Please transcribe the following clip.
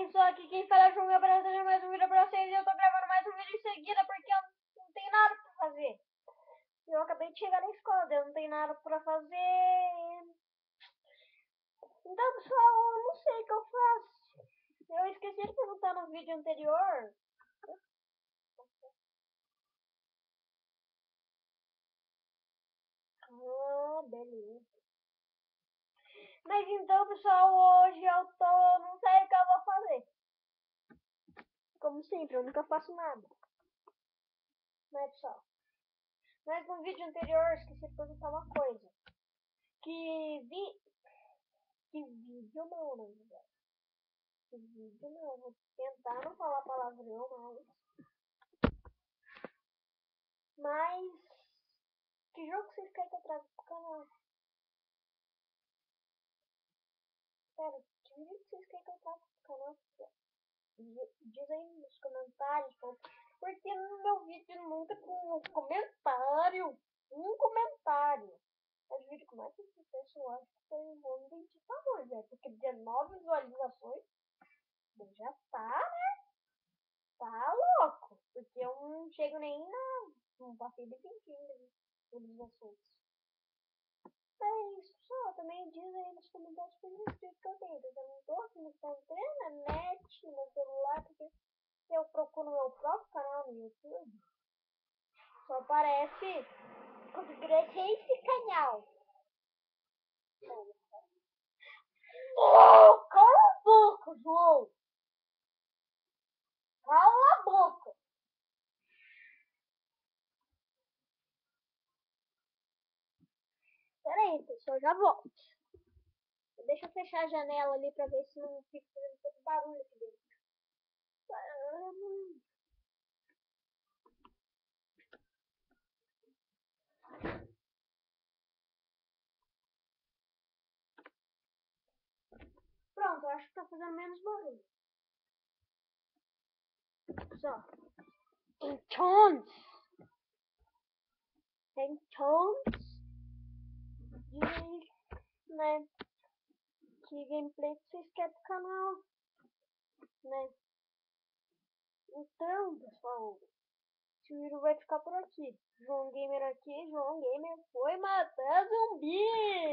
pessoal, aqui quem fala é o João, para trazer mais um vídeo pra vocês. Eu tô gravando mais um vídeo em seguida porque eu não tenho nada pra fazer. Eu acabei de chegar na escola, eu não tenho nada pra fazer. Então, pessoal, eu não sei o que eu faço. Eu esqueci de perguntar no vídeo anterior. Ah, beleza. Mas então, pessoal, hoje eu não sei o que eu vou fazer. Como sempre, eu nunca faço nada. Né, pessoal? Mas no vídeo anterior eu esqueci de perguntar uma coisa. Que vídeo não, na verdade. Que vídeo não. Vou tentar não falar palavrão, mas que jogo vocês querem que eu traga pro canal? Sério, que vídeo vocês querem que eu traga pro canal? Diz aí nos comentários, porque no meu vídeo nunca tem um comentário. Um comentário. Mas o vídeo com mais sucesso eu acho que foi o Homem de Favor, né? Porque 19 visualizações já tá, né? Tá louco. Porque eu não chego nem na. Não passei de 20 visualizações. É isso, pessoal. Também diz aí nos comentários que eu tenho. Eu não tô aqui no na net, no meu celular, porque eu procuro meu próprio canal no YouTube. Só aparece configurei esse canal. Oh, cala a boca, João! Cala a boca! Pera aí, pessoal, já volto. Deixa eu fechar a janela ali pra ver se não fica fazendo tanto barulho aqui dentro. Pronto, eu acho que tá fazendo menos barulho. Só. Então, diz, né, que gameplay que vocês querem pro canal, né? Então, pessoal, esse vídeo vai ficar por aqui. João Gamer aqui, João Gamer foi matar zumbi!